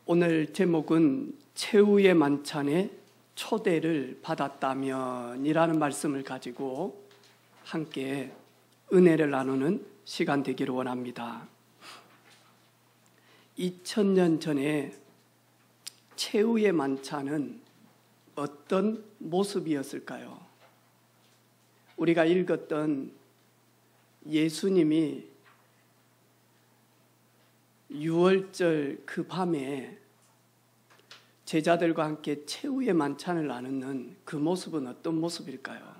오늘 제목은 최후의 만찬에 초대를 받았다면 이라는 말씀을 가지고 함께 은혜를 나누는 시간 되기를 원합니다. 2000년 전에 최후의 만찬은 어떤 모습이었을까요? 우리가 읽었던 예수님이 유월절 그 밤에 제자들과 함께 최후의 만찬을 나누는 그 모습은 어떤 모습일까요?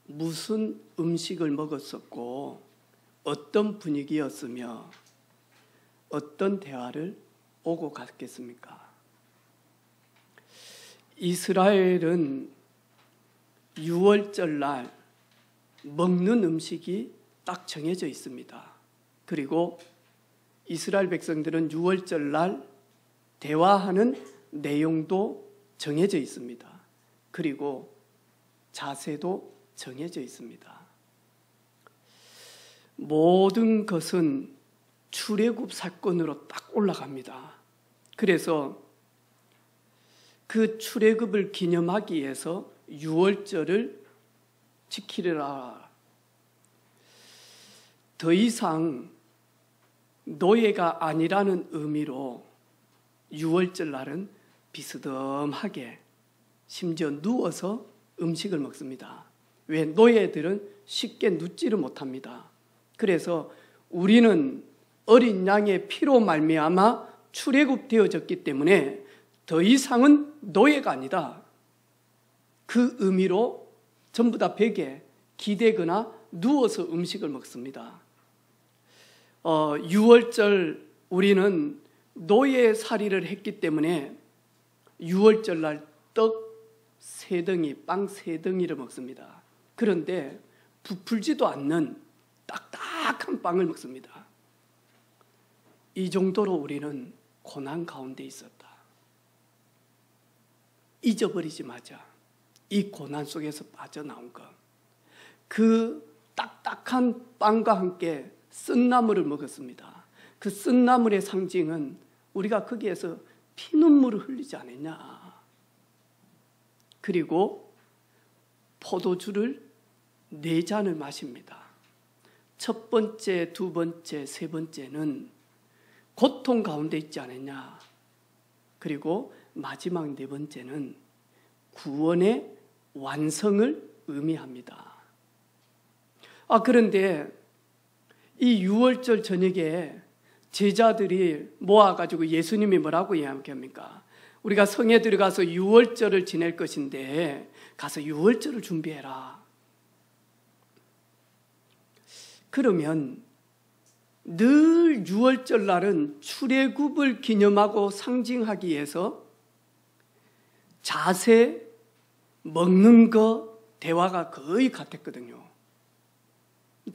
무슨 음식을 먹었었고 어떤 분위기였으며 어떤 대화를 오고 갔겠습니까? 이스라엘은 유월절 날 먹는 음식이 딱 정해져 있습니다. 그리고 이스라엘 백성들은 유월절 날 대화하는 내용도 정해져 있습니다. 그리고 자세도 정해져 있습니다. 모든 것은 출애굽 사건으로 딱 올라갑니다. 그래서 그 출애굽을 기념하기 위해서 유월절을 지키리라. 더 이상 노예가 아니라는 의미로 유월절 날은 비스듬하게 심지어 누워서 음식을 먹습니다. 왜? 노예들은 쉽게 눕지를 못합니다. 그래서 우리는 어린 양의 피로 말미암아 출애굽되어졌기 때문에 더 이상은 노예가 아니다. 그 의미로 전부 다 벽에 기대거나 누워서 음식을 먹습니다. 유월절 우리는 노예살이를 했기 때문에 유월절 날 떡 3덩이, 빵 3덩이를 먹습니다. 그런데 부풀지도 않는 딱딱한 빵을 먹습니다. 이 정도로 우리는 고난 가운데 있었다. 잊어버리지 마자. 이 고난 속에서 빠져나온 것. 그 딱딱한 빵과 함께 쓴나물을 먹었습니다. 그 쓴나물의 상징은 우리가 거기에서 피눈물을 흘리지 않았냐. 그리고 포도주를 4잔을 마십니다. 첫 번째, 두 번째, 세 번째는 고통 가운데 있지 않았냐. 그리고 마지막 4번째는 구원의 완성을 의미합니다. 그런데 이 유월절 저녁에 제자들이 모아가지고 예수님이 뭐라고 이야기합니까? 우리가 성에 들어가서 유월절을 지낼 것인데 가서 유월절을 준비해라. 그러면 늘 유월절 날은 출애굽을 기념하고 상징하기 위해서 자세, 먹는 거, 대화가 거의 같았거든요.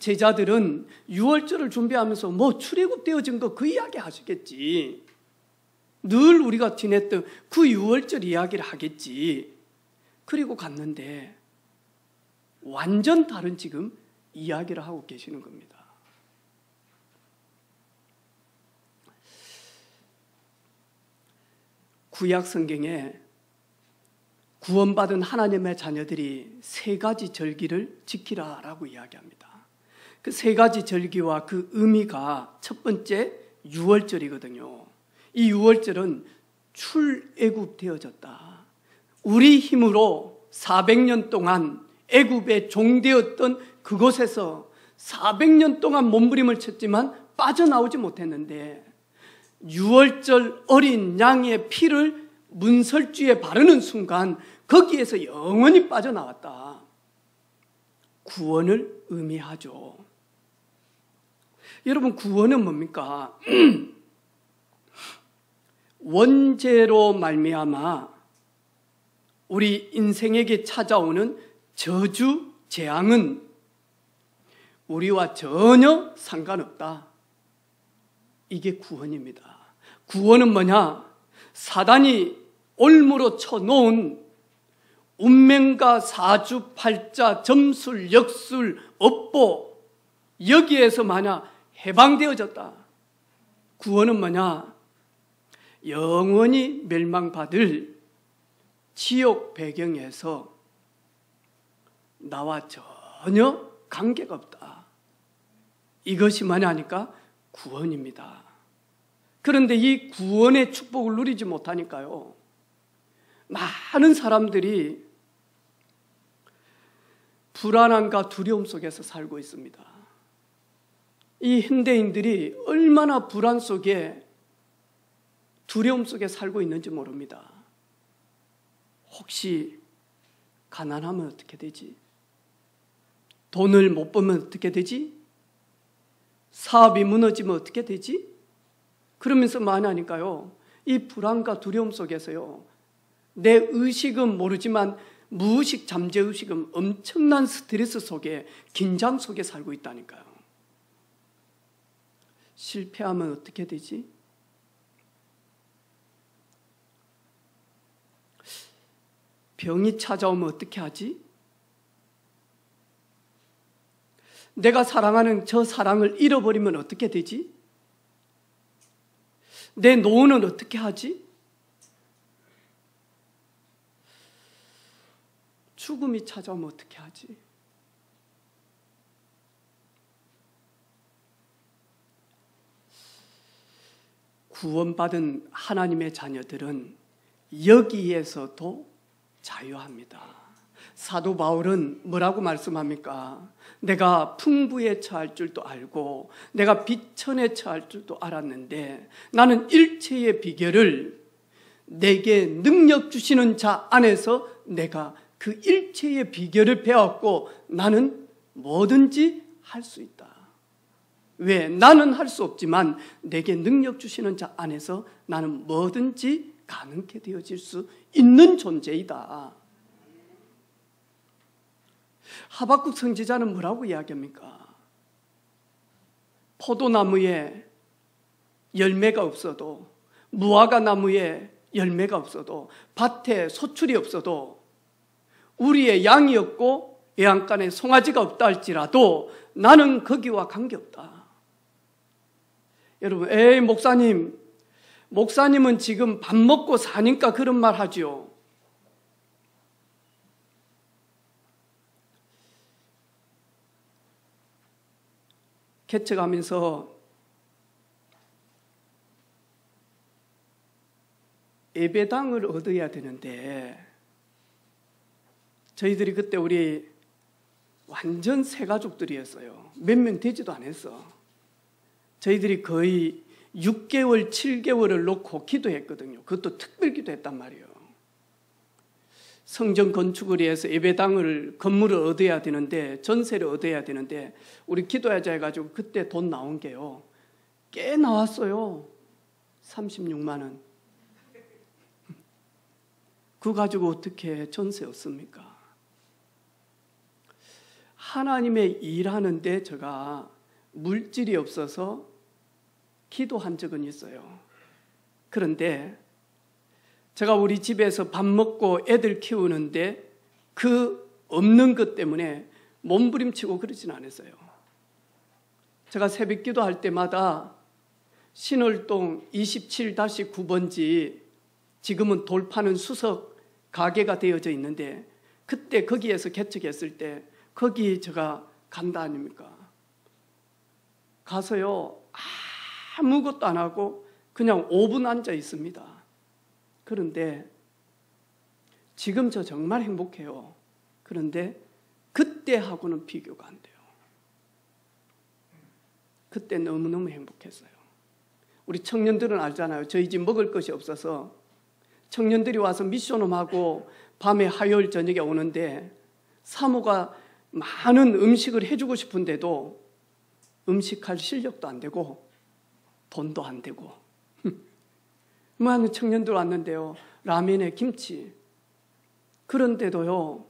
제자들은 유월절을 준비하면서 뭐 출애굽되어진 거 그 이야기 하시겠지. 늘 우리가 지냈던 그 유월절 이야기를 하겠지. 그리고 갔는데 완전 다른 지금 이야기를 하고 계시는 겁니다. 구약 성경에 구원받은 하나님의 자녀들이 3가지 절기를 지키라라고 이야기합니다. 그 3가지 절기와 그 의미가 첫 번째 유월절이거든요. 이 유월절은 출애굽되어졌다. 우리 힘으로 400년 동안 애굽의 종되었던 그곳에서 400년 동안 몸부림을 쳤지만 빠져나오지 못했는데 유월절 어린 양의 피를 문설주에 바르는 순간 거기에서 영원히 빠져나왔다. 구원을 의미하죠. 여러분, 구원은 뭡니까? 원죄로 말미암아 우리 인생에게 찾아오는 저주, 재앙은 우리와 전혀 상관없다. 이게 구원입니다. 구원은 뭐냐? 사단이 올무로 쳐놓은 운명과 사주팔자, 점술, 역술, 업보, 여기에서 만약 해방되어졌다. 구원은 뭐냐? 영원히 멸망받을 지옥 배경에서 나와 전혀 관계가 없다. 이것이 뭐냐니까 구원입니다. 그런데 이 구원의 축복을 누리지 못하니까요, 많은 사람들이 불안함과 두려움 속에서 살고 있습니다. 이 현대인들이 얼마나 불안 속에, 두려움 속에 살고 있는지 모릅니다. 혹시 가난하면 어떻게 되지? 돈을 못 벌면 어떻게 되지? 사업이 무너지면 어떻게 되지? 그러면서 말하니까요, 이 불안과 두려움 속에서요, 내 의식은 모르지만 무의식 잠재의식은 엄청난 스트레스 속에, 긴장 속에 살고 있다니까요. 실패하면 어떻게 되지? 병이 찾아오면 어떻게 하지? 내가 사랑하는 저 사랑을 잃어버리면 어떻게 되지? 내 노후는 어떻게 하지? 죽음이 찾아오면 어떻게 하지? 구원받은 하나님의 자녀들은 여기에서도 자유합니다. 사도 바울은 뭐라고 말씀합니까? 내가 풍부에 처할 줄도 알고 내가 비천에 처할 줄도 알았는데 나는 일체의 비결을 내게 능력 주시는 자 안에서 내가 그 일체의 비결을 배웠고 나는 뭐든지 할 수 있다. 왜? 나는 할 수 없지만 내게 능력 주시는 자 안에서 나는 뭐든지 가능케 되어질 수 있는 존재이다. 하박국 선지자는 뭐라고 이야기합니까? 포도나무에 열매가 없어도, 무화과 나무에 열매가 없어도, 밭에 소출이 없어도, 우리의 양이 없고 외양간에 송아지가 없다 할지라도 나는 거기와 관계없다. 여러분, 에이 목사님은 지금 밥 먹고 사니까 그런 말 하죠. 개척하면서 예배당을 얻어야 되는데 저희들이 그때 우리 완전 새 가족들이었어요. 몇 명 되지도 않았어. 저희들이 거의 6개월, 7개월을 놓고 기도했거든요. 그것도 특별 기도했단 말이에요. 성전 건축을 위해서 예배당을, 건물을 얻어야 되는데, 전세를 얻어야 되는데 우리 기도하자 해가지고 그때 돈 나온 게요, 꽤 나왔어요. 36만 원. 그거 가지고 어떻게 전세 얻습니까? 하나님의 일하는데 제가 물질이 없어서 기도한 적은 있어요. 그런데 제가 우리 집에서 밥 먹고 애들 키우는데 그 없는 것 때문에 몸부림치고 그러진 않았어요. 제가 새벽 기도할 때마다 신월동 27-9번지, 지금은 돌파는 수석 가게가 되어져 있는데 그때 거기에서 개척했을 때 거기 제가 간다 아닙니까? 가서요, 아무것도 안 하고 그냥 5분 앉아 있습니다. 그런데 지금 저 정말 행복해요. 그런데 그때하고는 비교가 안 돼요. 그때 너무너무 행복했어요. 우리 청년들은 알잖아요. 저희 집 먹을 것이 없어서 청년들이 와서 미션홈하고 밤에 화요일 저녁에 오는데 사모가 많은 음식을 해주고 싶은데도 음식할 실력도 안 되고 돈도 안 되고 많은 청년들 왔는데요, 라면에 김치. 그런데도요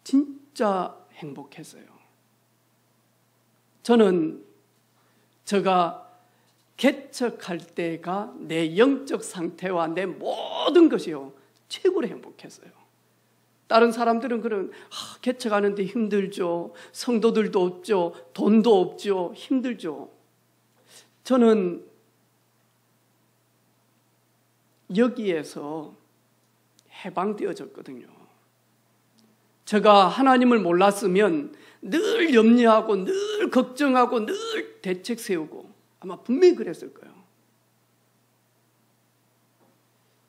진짜 행복했어요. 저는 제가 개척할 때가 내 영적 상태와 내 모든 것이요 최고로 행복했어요. 다른 사람들은 그런 개척하는데 힘들죠. 성도들도 없죠. 돈도 없죠. 힘들죠. 저는 여기에서 해방되어졌거든요. 제가 하나님을 몰랐으면 늘 염려하고 늘 걱정하고 늘 대책 세우고 아마 분명히 그랬을 거예요.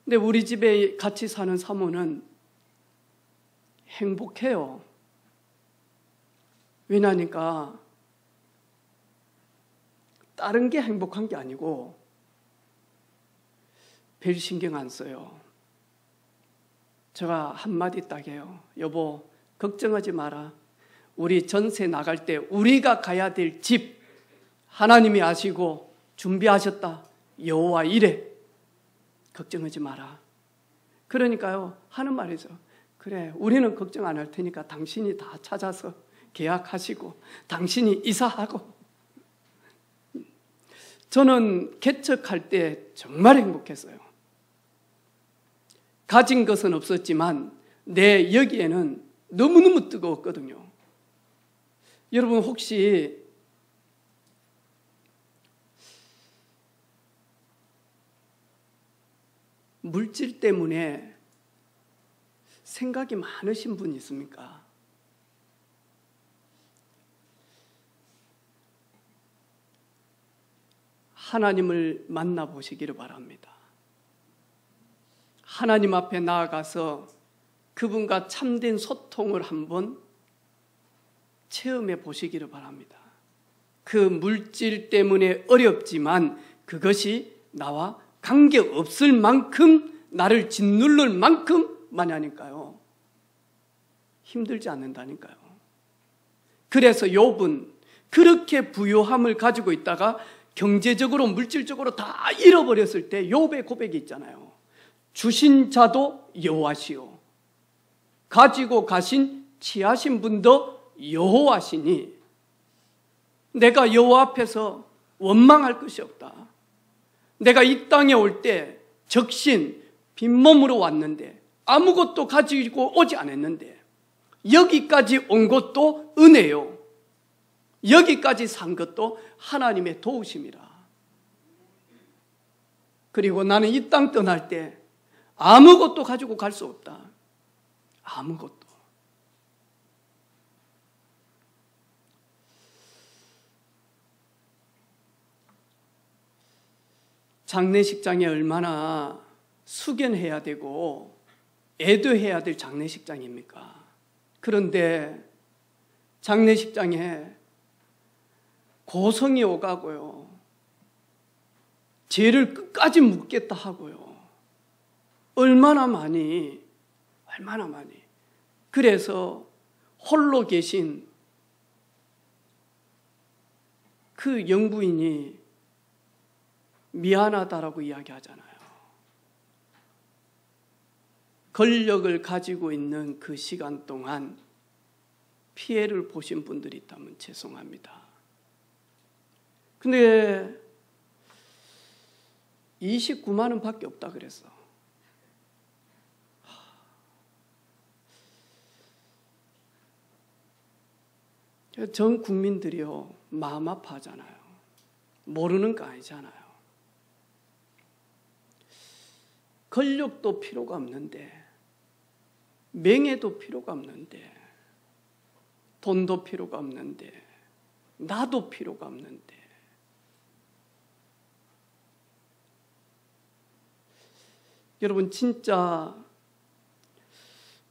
근데 우리 집에 같이 사는 사모는 행복해요. 왜냐니까 다른 게 행복한 게 아니고 별 신경 안 써요. 제가 한마디 딱 해요. 여보, 걱정하지 마라. 우리 전세 나갈 때 우리가 가야 될 집 하나님이 아시고 준비하셨다. 여호와 이래. 걱정하지 마라. 그러니까요, 하는 말이죠. 그래, 우리는 걱정 안 할 테니까 당신이 다 찾아서 계약하시고 당신이 이사하고. 저는 개척할 때 정말 행복했어요. 가진 것은 없었지만 내 여기에는 너무너무 뜨거웠거든요. 여러분 혹시 물질 때문에 생각이 많으신 분 있습니까? 하나님을 만나보시기를 바랍니다. 하나님 앞에 나아가서 그분과 참된 소통을 한번 체험해 보시기를 바랍니다. 그 물질 때문에 어렵지만 그것이 나와 관계없을 만큼 나를 짓누를 만큼만 하니까요. 힘들지 않는다니까요. 그래서 욥은 그렇게 부유함을 가지고 있다가 경제적으로 물질적으로 다 잃어버렸을 때 욥의 고백이 있잖아요. 주신 자도 여호와시오 가지고 가신 취하신 분도 여호와시니 내가 여호와 앞에서 원망할 것이 없다. 내가 이 땅에 올 때 적신 빈몸으로 왔는데 아무것도 가지고 오지 않았는데 여기까지 온 것도 은혜요. 여기까지 산 것도 하나님의 도우심이라. 그리고 나는 이 땅 떠날 때 아무것도 가지고 갈 수 없다. 아무것도. 장례식장에 얼마나 숙연해야 되고 애도해야 될 장례식장입니까? 그런데 장례식장에 고성이 오가고요. 죄를 끝까지 묻겠다 하고요. 얼마나 많이. 그래서 홀로 계신 그 영부인이 미안하다라고 이야기하잖아요. 권력을 가지고 있는 그 시간 동안 피해를 보신 분들이 있다면 죄송합니다. 근데 29만 원밖에 없다 그랬어. 전 국민들이요 마음 아파하잖아요. 모르는 거 아니잖아요. 권력도 필요가 없는데 명예도 필요가 없는데 돈도 필요가 없는데 나도 필요가 없는데 여러분 진짜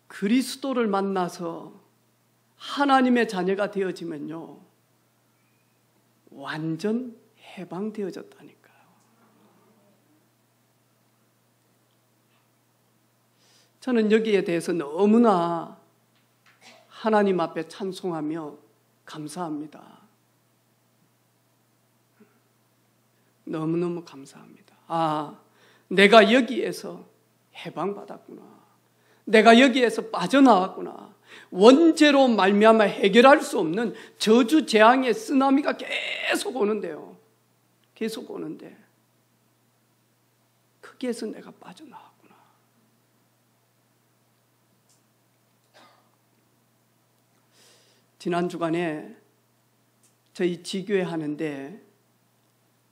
그리스도를 만나서 하나님의 자녀가 되어지면요 완전 해방되어졌다니까요. 저는 여기에 대해서 너무나 하나님 앞에 찬송하며 감사합니다. 너무너무 감사합니다. 아, 내가 여기에서 해방받았구나. 내가 여기에서 빠져나왔구나. 원죄로 말미암아 해결할 수 없는 저주 재앙의 쓰나미가 계속 오는데요. 계속 오는데 거기에서 내가 빠져나왔구나. 지난 주간에 저희 지교회 하는데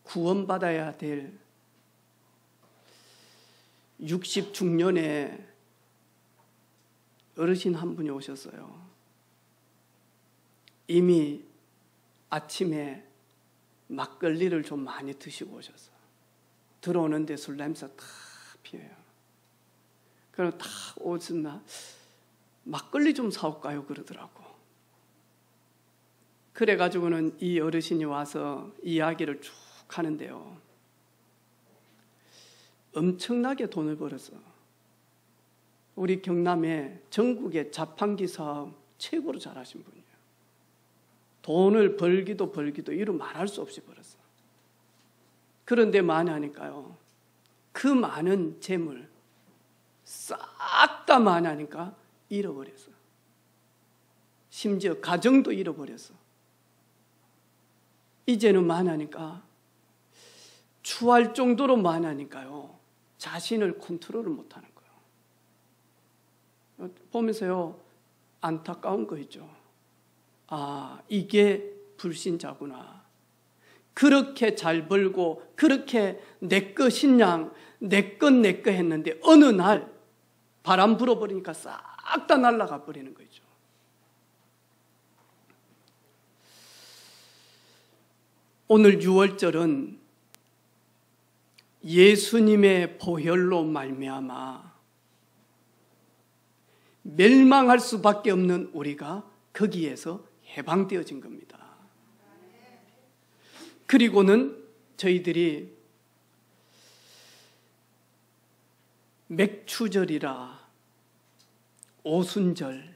구원받아야 될 60 중년에 어르신 한 분이 오셨어요. 이미 아침에 막걸리를 좀 많이 드시고 오셨어요. 들어오는데 술 냄새 다 피어요. 그럼 다 오셨나? 막걸리 좀 사올까요? 그러더라고. 그래가지고는 이 어르신이 와서 이야기를 쭉 하는데요. 엄청나게 돈을 벌었어. 우리 경남에 전국의 자판기 사업 최고로 잘하신 분이에요. 돈을 벌기도 이루 말할 수 없이 벌었어. 그런데 많이 하니까요. 그 많은 재물 싹 다 많이 하니까 잃어버렸어. 심지어 가정도 잃어버렸어. 이제는 많이 하니까 추할 정도로 많이 하니까요. 자신을 컨트롤을 못하는 거예요. 보면서요. 안타까운 거 있죠. 아, 이게 불신자구나. 그렇게 잘 벌고 그렇게 내꺼 신양 내꺼 했는데 어느 날 바람 불어버리니까 싹 다 날아가 버리는 거죠. 오늘 6월절은 예수님의 보혈로 말미암아 멸망할 수밖에 없는 우리가 거기에서 해방되어진 겁니다. 그리고는 저희들이 맥추절이라 오순절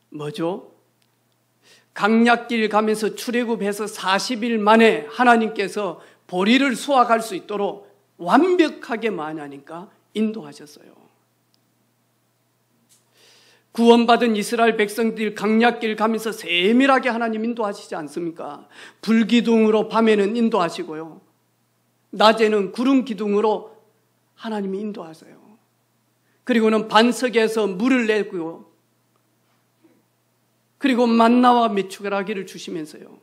뭐죠? 강약길 가면서 출애굽해서 40일 만에 하나님께서 보리를 수확할 수 있도록 완벽하게 만하니까 인도하셨어요. 구원받은 이스라엘 백성들 강약길 가면서 세밀하게 하나님 인도하시지 않습니까? 불기둥으로 밤에는 인도하시고요. 낮에는 구름 기둥으로 하나님이 인도하세요. 그리고는 반석에서 물을 내고요. 그리고 만나와 메추라기를 주시면서요.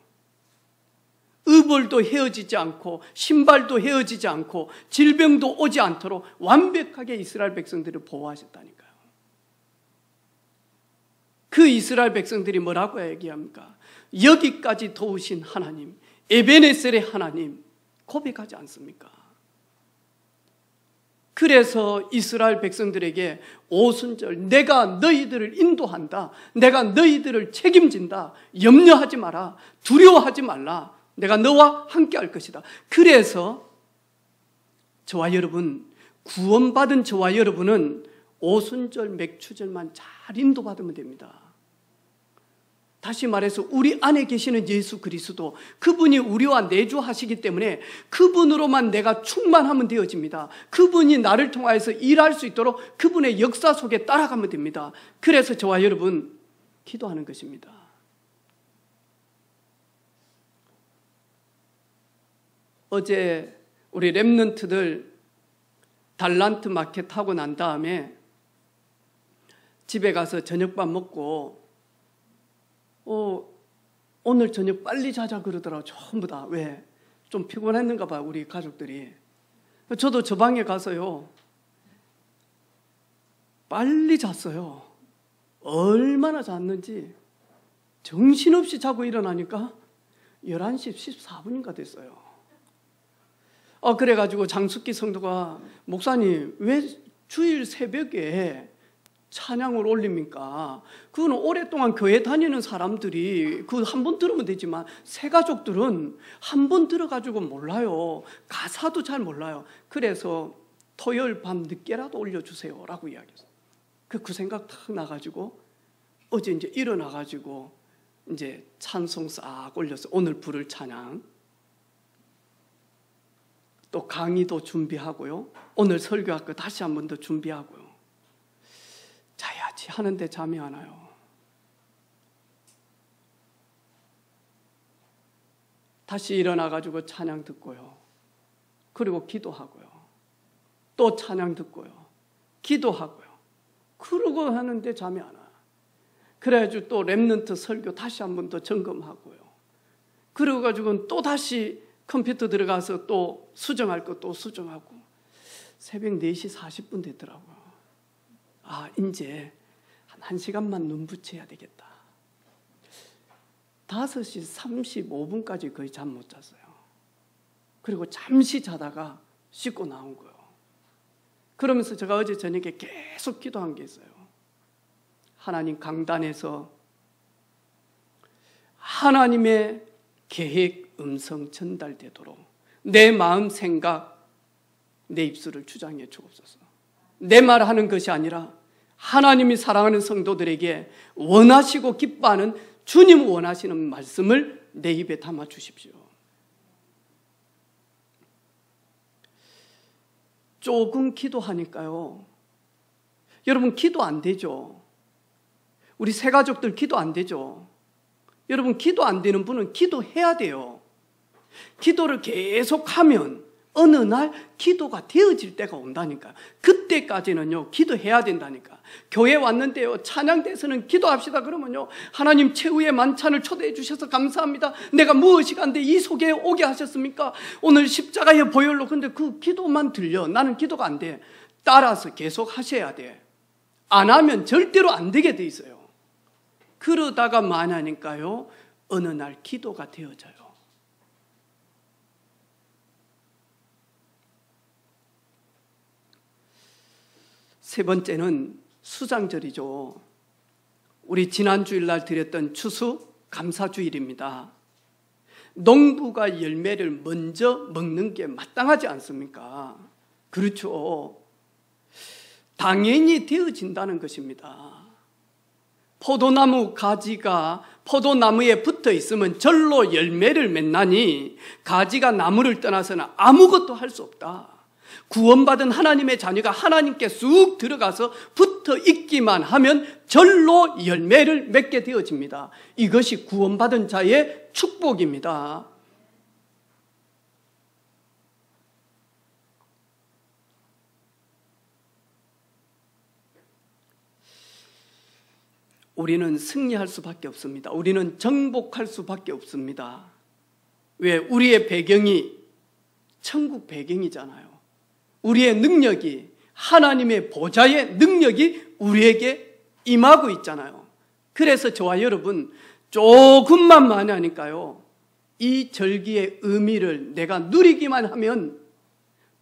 의벌도 헤어지지 않고 신발도 헤어지지 않고 질병도 오지 않도록 완벽하게 이스라엘 백성들을 보호하셨다니까요. 그 이스라엘 백성들이 뭐라고 얘기합니까? 여기까지 도우신 하나님, 에베네셀의 하나님 고백하지 않습니까? 그래서 이스라엘 백성들에게 오순절 내가 너희들을 인도한다. 내가 너희들을 책임진다. 염려하지 마라. 두려워하지 말라. 내가 너와 함께 할 것이다. 그래서 저와 여러분, 구원받은 저와 여러분은 오순절 맥추절만 잘 인도받으면 됩니다. 다시 말해서 우리 안에 계시는 예수 그리스도, 그분이 우리와 내주하시기 때문에 그분으로만 내가 충만하면 되어집니다. 그분이 나를 통하여서 일할 수 있도록 그분의 역사 속에 따라가면 됩니다. 그래서 저와 여러분 기도하는 것입니다. 어제 우리 렘넌트들 달란트 마켓 하고 난 다음에 집에 가서 저녁밥 먹고 오늘 저녁 빨리 자자 그러더라고. 전부 다. 왜? 좀 피곤했는가 봐요, 우리 가족들이. 저도 저 방에 가서요 빨리 잤어요. 얼마나 잤는지 정신없이 자고 일어나니까 11시 14분인가 됐어요. 그래가지고 장숙기 성도가 목사님 왜 주일 새벽에 찬양을 올립니까? 그건 오랫동안 교회 다니는 사람들이 그 한 번 들으면 되지만 새 가족들은 한 번 들어가지고 몰라요. 가사도 잘 몰라요. 그래서 토요일 밤 늦게라도 올려주세요 라고 이야기했어요. 그 생각 탁 나가지고 어제 이제 일어나가지고 이제 찬송 싹 올렸어요. 오늘 부를 찬양. 또 강의도 준비하고요. 오늘 설교할 거 다시 한 번 더 준비하고요. 자야지 하는데 잠이 안 와요. 다시 일어나가지고 찬양 듣고요. 그리고 기도하고요. 또 찬양 듣고요. 기도하고요. 그러고 하는데 잠이 안 와요. 그래가지고 또 렘넌트 설교 다시 한 번 더 점검하고요. 그래가지고 또 다시 컴퓨터 들어가서 또 수정할 거 또 수정하고 새벽 4시 40분 됐더라고요. 아, 이제 한 1시간만 눈 붙여야 되겠다. 5시 35분까지 거의 잠 못 잤어요. 그리고 잠시 자다가 씻고 나온 거예요. 그러면서 제가 어제 저녁에 계속 기도한 게 있어요. 하나님, 강단에서 하나님의 계획 음성 전달되도록 내 마음 생각, 내 입술을 주장해 주옵소서. 내 말하는 것이 아니라 하나님이 사랑하는 성도들에게 원하시고 기뻐하는 주님 원하시는 말씀을 내 입에 담아 주십시오. 조금 기도하니까요, 여러분 기도 안 되죠. 우리 새 가족들 기도 안 되죠. 여러분 기도 안 되는 분은 기도해야 돼요. 기도를 계속하면 어느 날 기도가 되어질 때가 온다니까. 그때까지는요 기도해야 된다니까. 교회 왔는데요 찬양대에서는 기도합시다 그러면요, 하나님 최후의 만찬을 초대해 주셔서 감사합니다. 내가 무엇이 간데 이 속에 오게 하셨습니까? 오늘 십자가의 보혈로. 근데 그 기도만 들려. 나는 기도가 안 돼. 따라서 계속 하셔야 돼. 안 하면 절대로 안 되게 돼 있어요. 그러다가 만하니까요 어느 날 기도가 되어져요. 세 번째는 수장절이죠. 우리 지난 주일날 드렸던 추수 감사주일입니다. 농부가 열매를 먼저 먹는 게 마땅하지 않습니까? 그렇죠. 당연히 되어진다는 것입니다. 포도나무 가지가 포도나무에 붙어 있으면 절로 열매를 맺나니 가지가 나무를 떠나서는 아무것도 할 수 없다. 구원받은 하나님의 자녀가 하나님께 쑥 들어가서 붙어 있기만 하면 절로 열매를 맺게 되어집니다. 이것이 구원받은 자의 축복입니다. 우리는 승리할 수밖에 없습니다. 우리는 정복할 수밖에 없습니다. 왜? 우리의 배경이 천국 배경이잖아요. 우리의 능력이, 하나님의 보좌의 능력이 우리에게 임하고 있잖아요. 그래서 저와 여러분 조금만 만나니까요 이 절기의 의미를 내가 누리기만 하면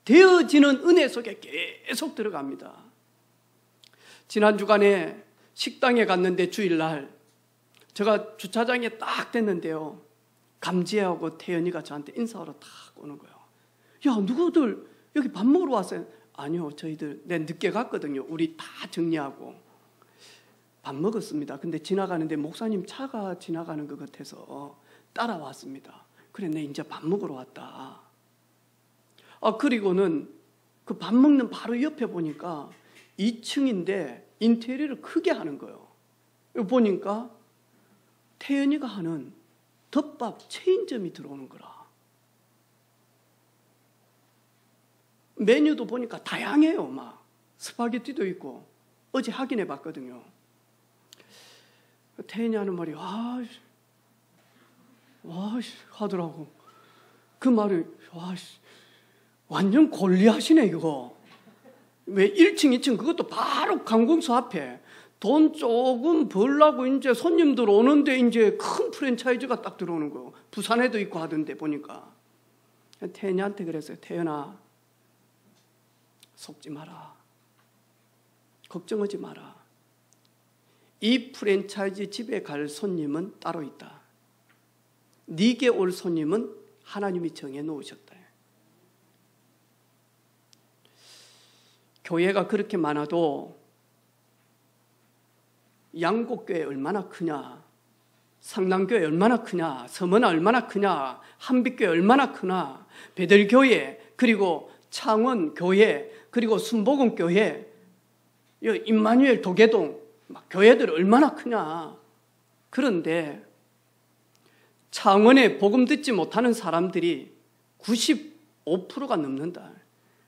되어지는 은혜 속에 계속 들어갑니다. 지난 주간에 식당에 갔는데 주일날 제가 주차장에 딱 됐는데요, 감지하고 태연이가 저한테 인사하러 딱 오는 거예요. 야, 누구들 여기 밥 먹으러 왔어요? 아니요, 저희들 늦게 갔거든요. 우리 다 정리하고 밥 먹었습니다. 근데 지나가는데 목사님 차가 지나가는 것 같아서 따라왔습니다. 그래, 내 이제 밥 먹으러 왔다. 그리고는 그 밥 먹는 바로 옆에 보니까 2층인데 인테리어를 크게 하는 거예요. 보니까 태연이가 하는 덮밥 체인점이 들어오는 거라. 메뉴도 보니까 다양해요. 막 스파게티도 있고. 어제 확인해 봤거든요. 태연이 하는 말이 와 하더라고. 그 말이 완전 골리앗이네 이거. 왜 1층 2층 그것도 바로 관공서 앞에 돈 조금 벌라고 이제 손님들 오는데 이제 큰 프랜차이즈가 딱 들어오는 거예요. 부산에도 있고 하던데 보니까. 태연이한테 그랬어요. 태연아, 속지 마라. 걱정하지 마라. 이 프랜차이즈 집에 갈 손님은 따로 있다. 네게 올 손님은 하나님이 정해 놓으셨다. 교회가 그렇게 많아도 양곡교회 얼마나 크냐, 상남교회 얼마나 크냐, 서머나 얼마나 크냐, 한빛교회 얼마나 크나, 베들교회, 그리고 창원교회, 그리고 순복음교회, 임마누엘 도계동 교회들 얼마나 크냐. 그런데 창원에 복음 듣지 못하는 사람들이 95%가 넘는다.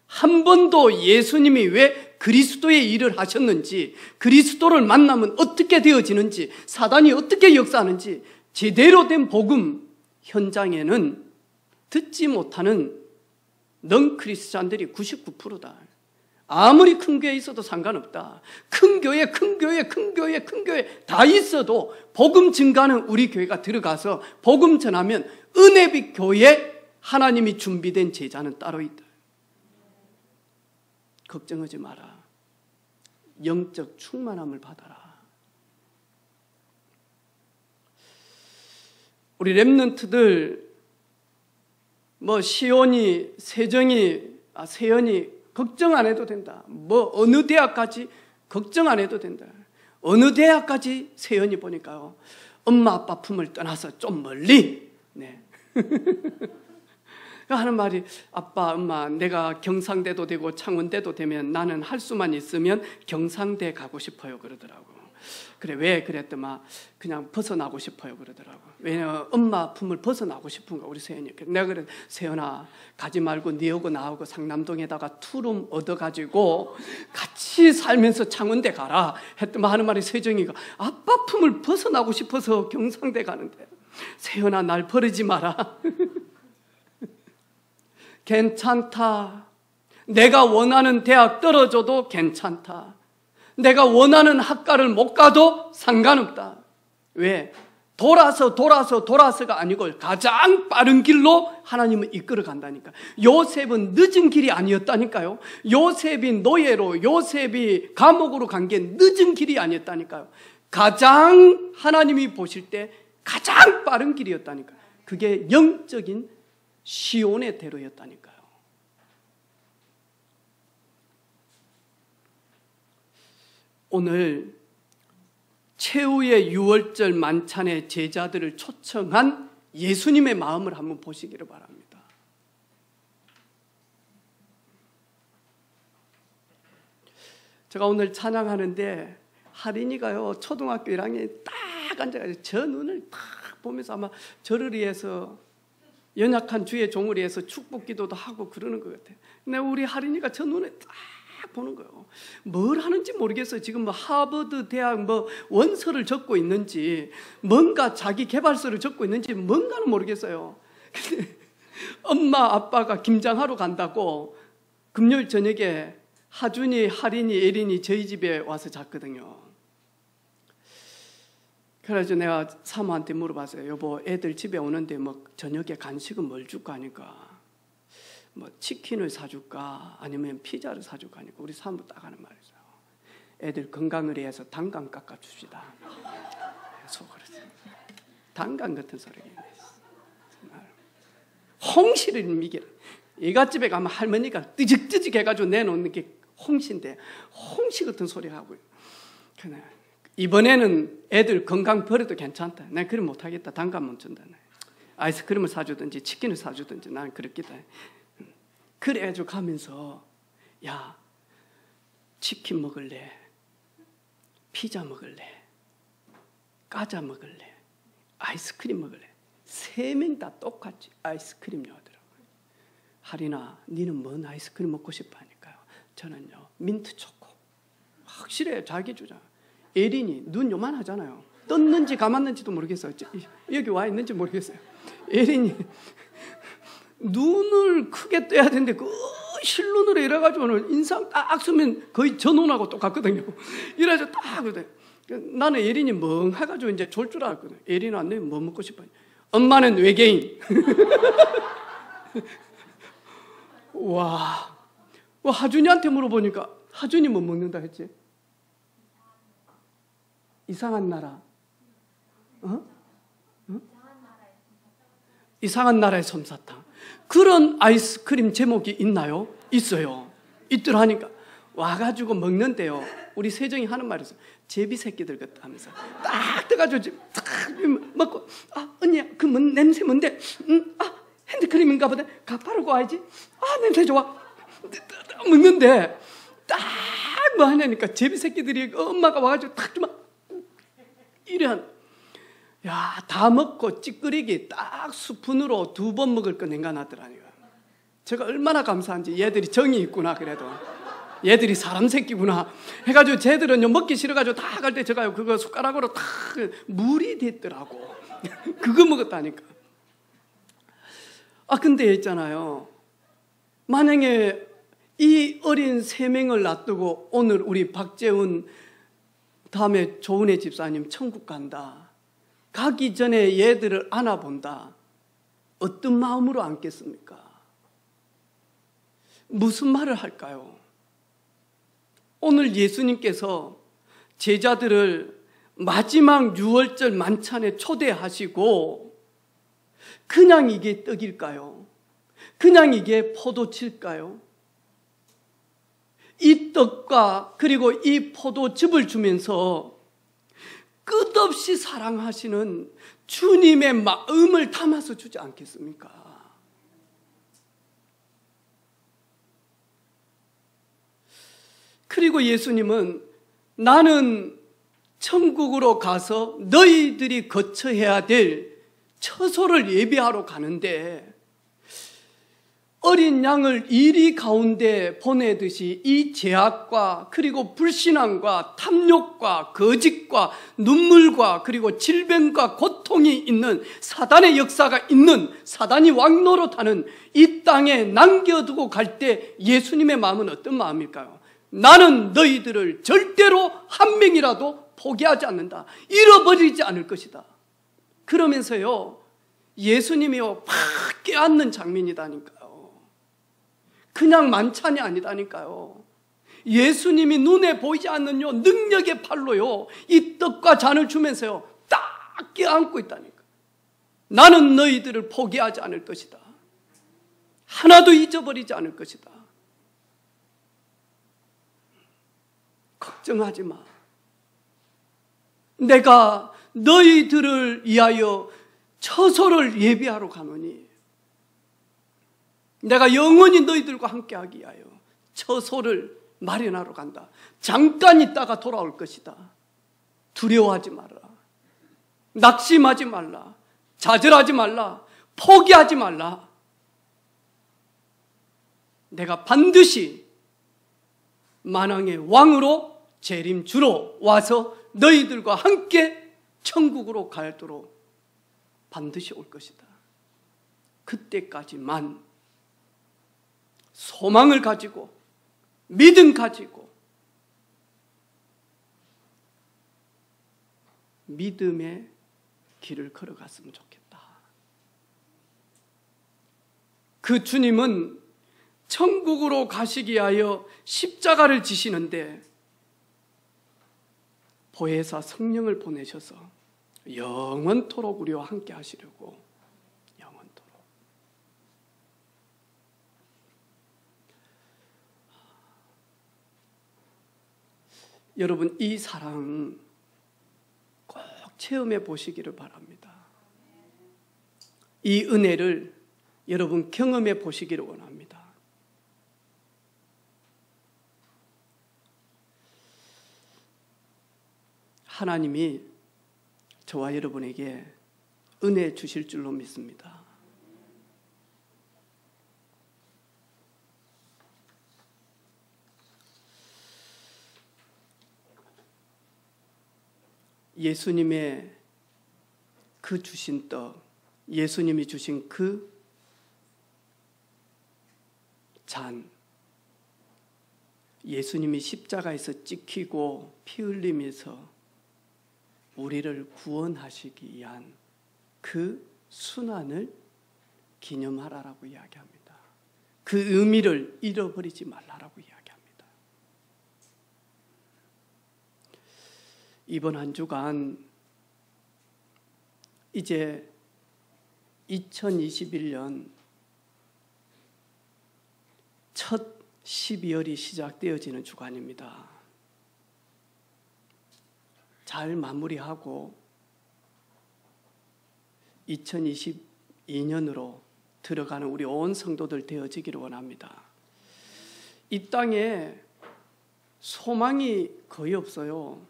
한 번도 예수님이 왜 그리스도의 일을 하셨는지, 그리스도를 만나면 어떻게 되어지는지, 사단이 어떻게 역사하는지 제대로 된 복음 현장에는 듣지 못하는 넌 크리스찬들이 99%다. 아무리 큰 교회 있어도 상관없다. 큰 교회 다 있어도 복음 증가는 우리 교회가 들어가서 복음 전하면 은혜빛 교회 하나님이 준비된 제자는 따로 있다. 걱정하지 마라. 영적 충만함을 받아라. 우리 렘넌트들 시온이, 세정이, 세연이 걱정 안 해도 된다. 어느 대학까지 걱정 안 해도 된다. 어느 대학까지 세연이 보니까요. 엄마 아빠 품을 떠나서 좀 멀리. 네. 하는 말이 아빠 엄마 내가 경상대도 되고 창원대도 되면 나는 할 수만 있으면 경상대 가고 싶어요 그러더라고. 그래 왜 그랬더만 그냥 벗어나고 싶어요 그러더라고. 왜냐면 엄마 품을 벗어나고 싶은가 우리 세연이. 내가 그래 세연아 가지 말고 니하고 나하고 상남동에다가 투룸 얻어가지고 같이 살면서 창원대 가라 했더만 하는 말이 세정이가 아빠 품을 벗어나고 싶어서 경상대 가는데 세연아 날 버리지 마라. 괜찮다. 내가 원하는 대학 떨어져도 괜찮다. 내가 원하는 학과를 못 가도 상관없다. 왜? 돌아서가 아니고 가장 빠른 길로 하나님은 이끌어 간다니까. 요셉은 늦은 길이 아니었다니까요. 요셉이 노예로, 요셉이 감옥으로 간 게 늦은 길이 아니었다니까요. 가장 하나님이 보실 때 가장 빠른 길이었다니까. 그게 영적인 시온의 대로였다니까요. 오늘 최후의 유월절 만찬의 제자들을 초청한 예수님의 마음을 한번 보시기를 바랍니다. 제가 오늘 찬양하는데 하린이가요 초등학교 1학년에 딱 앉아가지고 저 눈을 딱 보면서 아마 저를 위해서 연약한 주의 종을 위해서 축복 기도도 하고 그러는 것 같아요. 근데 우리 하린이가 저 눈에 딱 보는 거예요. 뭘 하는지 모르겠어요. 지금 하버드 대학 원서를 적고 있는지 뭔가 자기 개발서를 적고 있는지 뭔가는 모르겠어요. 근데 엄마 아빠가 김장하러 간다고 금요일 저녁에 하준이, 하린이, 예린이 저희 집에 와서 잤거든요. 그래서 내가 사모한테 물어봤어요. 여보 애들 집에 오는데 저녁에 간식은 뭘 줄까 하니까 치킨을 사줄까 아니면 피자를 사줄까 하니까 우리 사모 딱 하는 말이 있어요. 애들 건강을 위해서 단감 깎아줍시다. 속으로 단감 같은 소리가 있어요. 홍시를 미기를 애갓집에 가면 할머니가 뜨직뜨직 해가지고 내놓는 게 홍시인데 홍시 같은 소리 하고요. 이번에는 애들 건강 버려도 괜찮다. 내가 그럼 못하겠다. 단감 못 준다. 아이스크림을 사주든지 치킨을 사주든지 나는 그렇겠다. 그래가지고 가면서 야 치킨 먹을래? 피자 먹을래? 과자 먹을래? 아이스크림 먹을래? 3명 다 똑같이 아이스크림 요하더라고요. 하린아 니는 뭔 아이스크림 먹고 싶어 하니까요. 저는요 민트 초코. 확실해요. 자기 주장. 예린이 눈 요만하잖아요. 떴는지 감았는지도 모르겠어요. 여기 와 있는지 모르겠어요. 예린이 눈을 크게 떠야 되는데 그 실눈으로 이래가지고는 인상 딱 쓰면 거의 저 눈하고 똑같거든요. 이래서 딱 그래. 나는 예린이 멍해가지고 이제 졸 줄 알았거든. 예린아 너 뭐 먹고 싶어? 엄마는 외계인. 와 하준이한테 물어보니까 하준이 뭐 먹는다 했지? 이상한 나라. 이상한 나라의 솜사탕. 그런 아이스크림 제목이 있나요? 있어요. 있더라니까. 와가지고 먹는데요. 우리 세정이 하는 말이 있어요. 제비 새끼들 같다 하면서 딱 떠가지고 딱 먹고 언니야 그 냄새 뭔데? 핸드크림인가 보다. 가 바르고 와야지. 냄새 좋아. 먹는데 딱 뭐 하냐니까 제비 새끼들이 엄마가 와가지고 딱 좀 이런 다 먹고 찌끄리기 딱 스푼으로 2번 먹을 거 냉간하더라니까. 제가 얼마나 감사한지. 얘들이 정이 있구나. 그래도 얘들이 사람 새끼구나 해가지고 쟤들은 먹기 싫어가지고 다 갈 때 제가 그거 숟가락으로 다 물이 됐더라고. 그거 먹었다니까. 근데 있잖아요. 만약에 이 어린 3명을 놔두고 오늘 우리 박재훈 다음에 조은혜 집사님 천국 간다. 가기 전에 얘들을 안아본다. 어떤 마음으로 안겠습니까? 무슨 말을 할까요? 오늘 예수님께서 제자들을 마지막 유월절 만찬에 초대하시고 그냥 이게 떡일까요? 그냥 이게 포도즙일까요? 이 떡과 그리고 이 포도즙을 주면서 끝없이 사랑하시는 주님의 마음을 담아서 주지 않겠습니까? 그리고 예수님은 나는 천국으로 가서 너희들이 거쳐야 될 처소를 예비하러 가는데 어린 양을 이리 가운데 보내듯이 이 죄악과 그리고 불신앙과 탐욕과 거짓과 눈물과 그리고 질병과 고통이 있는 사단의 역사가 있는 사단이 왕노릇하는 이 땅에 남겨두고 갈 때 예수님의 마음은 어떤 마음일까요? 나는 너희들을 절대로 한 명이라도 포기하지 않는다. 잃어버리지 않을 것이다. 그러면서요 예수님이요 팍 깨닫는 장면이다니까요. 그냥 만찬이 아니다니까요. 예수님이 눈에 보이지 않는 능력의 팔로요 이 떡과 잔을 주면서요 딱 껴안고 있다니까. 나는 너희들을 포기하지 않을 것이다. 하나도 잊어버리지 않을 것이다. 걱정하지 마. 내가 너희들을 위하여 처소를 예비하러 가노니 내가 영원히 너희들과 함께하기 위하여 처소를 마련하러 간다. 잠깐 있다가 돌아올 것이다. 두려워하지 마라. 낙심하지 말라. 좌절하지 말라. 포기하지 말라. 내가 반드시 만왕의 왕으로 재림주로 와서 너희들과 함께 천국으로 가도록 반드시 올 것이다. 그때까지만 소망을 가지고 믿음 가지고 믿음의 길을 걸어갔으면 좋겠다. 그 주님은 천국으로 가시기 위하여 십자가를 지시는데 보혜사 성령을 보내셔서 영원토록 우리와 함께 하시려고 영원토록. 여러분 이 사랑 꼭 체험해 보시기를 바랍니다. 이 은혜를 여러분 경험해 보시기를 원합니다. 하나님이 저와 여러분에게 은혜 주실 줄로 믿습니다. 예수님의 그 주신 떡, 예수님이 주신 그 잔, 예수님이 십자가에서 찍히고 피 흘리면서 우리를 구원하시기 위한 그 순환을 기념하라라고 이야기합니다. 그 의미를 잃어버리지 말라라고 이야기합니다. 이번 한 주간 이제 2021년 첫 12월이 시작되어지는 주간입니다. 잘 마무리하고 2022년으로 들어가는 우리 온 성도들 되어지기를 원합니다. 이 땅에 소망이 거의 없어요.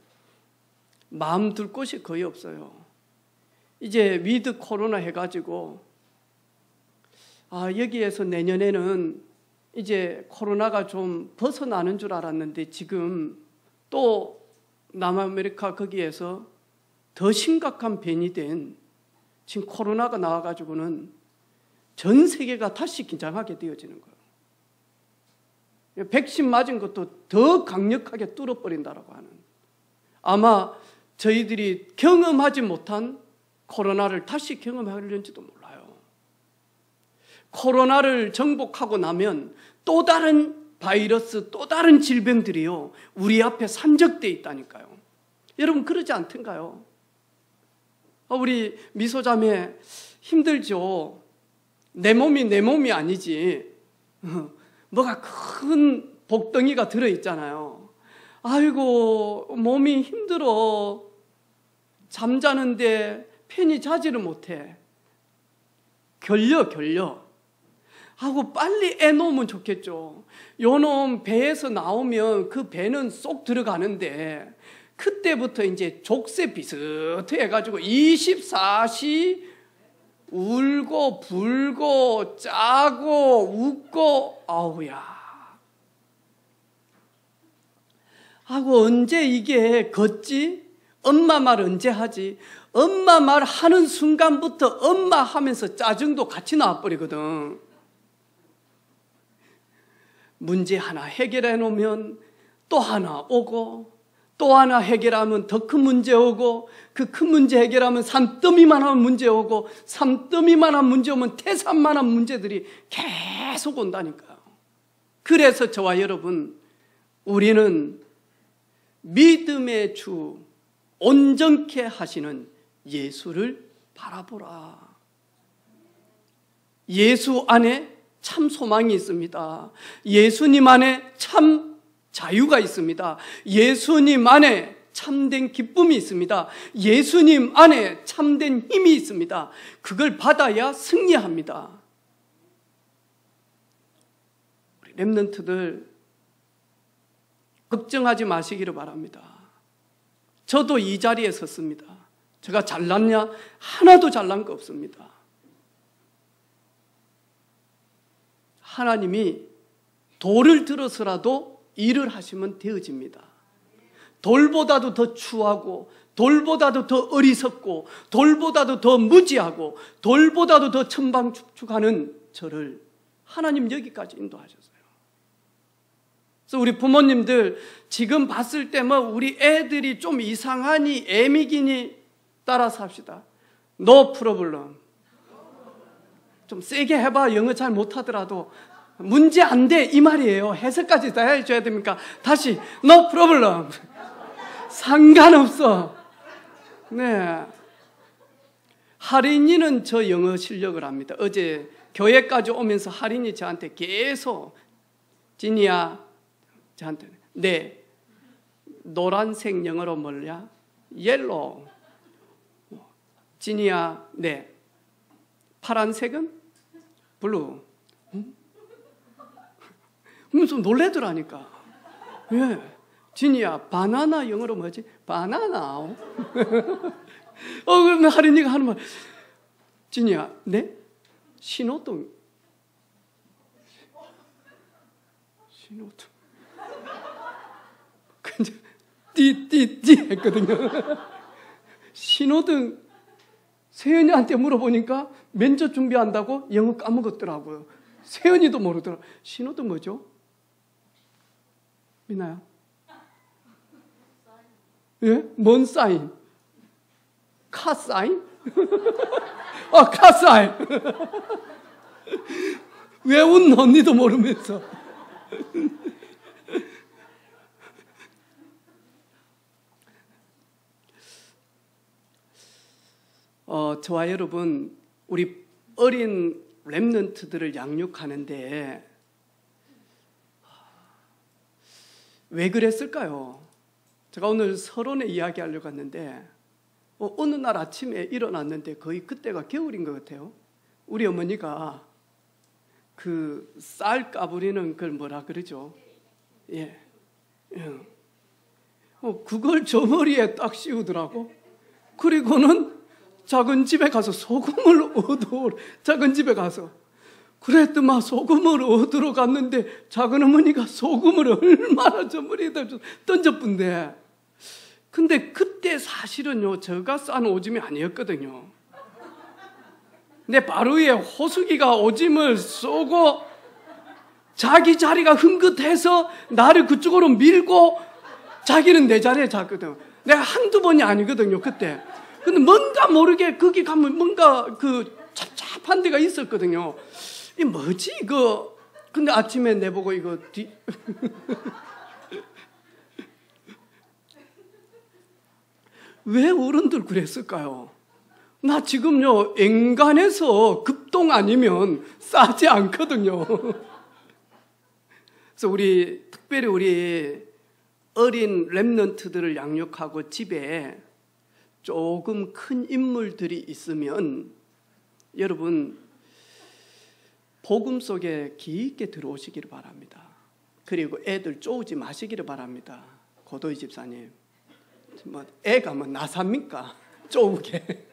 마음 둘 곳이 거의 없어요. 이제 위드 코로나 해가지고 여기에서 내년에는 이제 코로나가 좀 벗어나는 줄 알았는데 지금 또 남아메리카 거기에서 더 심각한 변이 된 지금 코로나가 나와가지고는 전 세계가 다시 긴장하게 되어지는 거예요. 백신 맞은 것도 더 강력하게 뚫어버린다라고 하는, 아마 저희들이 경험하지 못한 코로나를 다시 경험하려는지도 몰라요. 코로나를 정복하고 나면 또 다른 바이러스, 또 다른 질병들이요, 우리 앞에 산적돼 있다니까요. 여러분 그러지 않던가요? 우리 미소자매 힘들죠. 내 몸이 아니지. 뭐가 큰 복덩이가 들어있잖아요. 아이고 몸이 힘들어. 잠자는데 편히 자지를 못해. 결려 하고 빨리 애 놓으면 좋겠죠. 요놈 배에서 나오면 그 배는 쏙 들어가는데 그때부터 이제 족쇄 비슷해가지고 24시 울고 불고 짜고 웃고, 아우야 하고 언제 이게 걷지? 엄마 말 언제 하지? 엄마 말 하는 순간부터 엄마 하면서 짜증도 같이 나와버리거든. 문제 하나 해결해 놓으면 또 하나 오고, 또 하나 해결하면 더 큰 문제 오고, 그 큰 문제 해결하면 산더미만한 문제 오고, 산더미만한 문제 오면 태산만한 문제들이 계속 온다니까요. 그래서 저와 여러분, 우리는 믿음의 주 온전케 하시는 예수를 바라보라. 예수 안에 참 소망이 있습니다. 예수님 안에 참 자유가 있습니다. 예수님 안에 참된 기쁨이 있습니다. 예수님 안에 참된 힘이 있습니다. 그걸 받아야 승리합니다. 우리 렘넌트들 걱정하지 마시기를 바랍니다. 저도 이 자리에 섰습니다. 제가 잘났냐? 하나도 잘난 거 없습니다. 하나님이 돌을 들어서라도 일을 하시면 되어집니다. 돌보다도 더 추하고, 돌보다도 더 어리석고, 돌보다도 더 무지하고, 돌보다도 더 천방축축하는 저를 하나님 여기까지 인도하셨어요. 그래서 우리 부모님들 지금 봤을 때 뭐 우리 애들이 좀 이상하니 애미기니 따라서 합시다. No problem. 좀 세게 해봐. 영어 잘 못하더라도 문제 안 돼 이 말이에요. 해석까지 다 해줘야 됩니까? 다시 No problem. 상관없어. 네. 할인이는 저 영어 실력을 압니다. 어제 교회까지 오면서 할인이 저한테 계속 진이야, 저한테 네 노란색 영어로 뭐냐? 옐로우. 진이야, 네 파란색은 블루. 그러면서 놀래더라니까. 예, 진이야 바나나 영어로 뭐지? 바나나. 그러면 할인이가 하는 말, 진이야, 네 신호등. 근데 띠 했거든요. 신호등. 세연이한테 물어보니까 면접 준비한다고 영어 까먹었더라고요. 세연이도 모르더라고요. 신호등 뭐죠? 미나야? 예? 뭔 사인? 카 사인? 카 사인. 왜 웃는 언니도 모르면서. 저와 여러분, 우리 어린 렘넌트들을 양육하는데 왜 그랬을까요? 제가 오늘 서론에 이야기하려고 했는데 어느 날 아침에 일어났는데 거의 그때가 겨울인 것 같아요. 우리 어머니가 그 쌀 까부리는 걸 뭐라 그러죠? 예. 그걸 저 머리에 딱 씌우더라고. 그리고는 작은 집에 가서 소금을 얻어. 작은 집에 가서 그랬더만 소금을 얻으러 갔는데 작은 어머니가 소금을 얼마나 저 머리에다 던져뿐데. 근데 그때 사실은요 제가 싼 오줌이 아니었거든요. 근데 바로 위에 호수기가 오줌을 쏘고 자기 자리가 흥긋해서 나를 그쪽으로 밀고 자기는 내 자리에 잤거든. 내가 한두 번이 아니거든요, 그때. 근데 뭔가 모르게 거기 가면 뭔가 그 잡잡한 데가 있었거든요. 이 뭐지, 이거. 근데 아침에 내보고 이거 왜 어른들 그랬을까요? 나 지금요, 엔간해서 급동 아니면 싸지 않거든요. 그래서 특별히 우리 어린 렘넌트들을 양육하고 집에 조금 큰 인물들이 있으면 여러분, 복음 속에 깊게 들어오시기를 바랍니다. 그리고 애들 쪼우지 마시기를 바랍니다. 고도희 집사님. 애가 나삽니까? 쪼우게.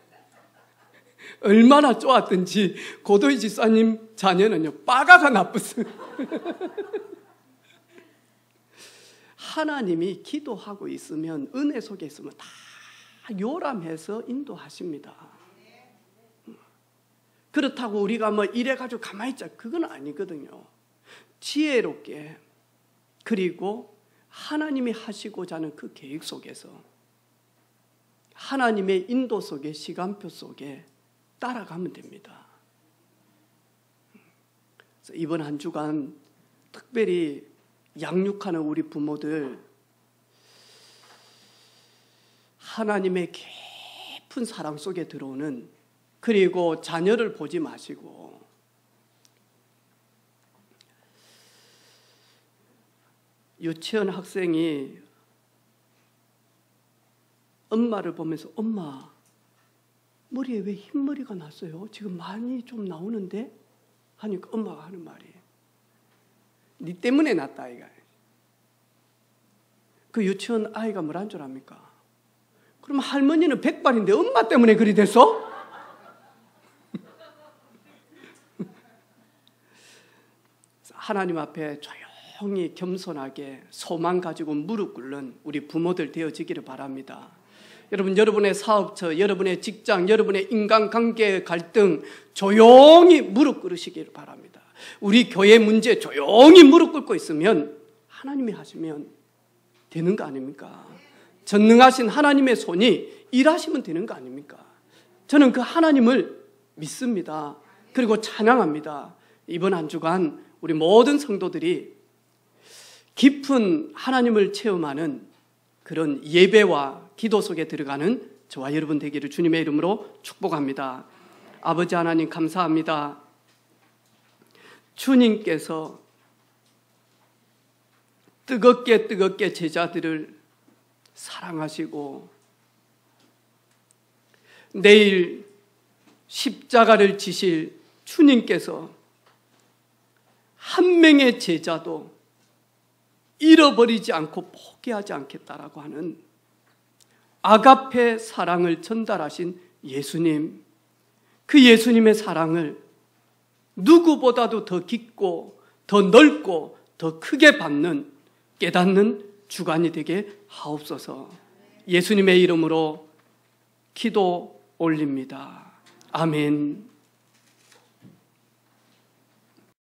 얼마나 쪼았든지 고도희 집사님 자녀는요, 빠가가 나쁘습니다. 하나님이 기도하고 있으면, 은혜 속에 있으면 다 요람해서 인도하십니다. 그렇다고 우리가 이래가지고 가만히 있자, 그건 아니거든요. 지혜롭게, 그리고 하나님이 하시고자 하는 그 계획 속에서, 하나님의 인도 속에, 시간표 속에 따라가면 됩니다. 그래서 이번 한 주간 특별히 양육하는 우리 부모들, 하나님의 깊은 사랑 속에 들어오는, 그리고 자녀를 보지 마시고 유치원 학생이 엄마를 보면서 엄마 머리에 왜 흰머리가 났어요? 지금 많이 좀 나오는데? 하니까 엄마가 하는 말이 네 때문에 났다 아이가. 그 유치원 아이가 뭐란 줄 압니까? 그럼 할머니는 100발인데 엄마 때문에 그리 됐어? 하나님 앞에 조용히 겸손하게 소망 가지고 무릎 꿇는 우리 부모들 되어지기를 바랍니다. 여러분, 여러분의 사업처, 여러분의 직장, 여러분의 인간관계 갈등 조용히 무릎 꿇으시기를 바랍니다. 우리 교회 문제 조용히 무릎 꿇고 있으면 하나님이 하시면 되는 거 아닙니까? 전능하신 하나님의 손이 일하시면 되는 거 아닙니까? 저는 그 하나님을 믿습니다. 그리고 찬양합니다. 이번 한 주간 우리 모든 성도들이 깊은 하나님을 체험하는 그런 예배와 기도 속에 들어가는 저와 여러분 되기를 주님의 이름으로 축복합니다. 아버지 하나님 감사합니다. 주님께서 뜨겁게 제자들을 사랑하시고 내일 십자가를 지실 주님께서 한 명의 제자도 잃어버리지 않고 포기하지 않겠다라고 하는 아가페 사랑을 전달하신 예수님, 그 예수님의 사랑을 누구보다도 더 깊고 더 넓고 더 크게 받는 깨닫는 주간이 되게 하옵소서. 예수님의 이름으로 기도 올립니다. 아멘.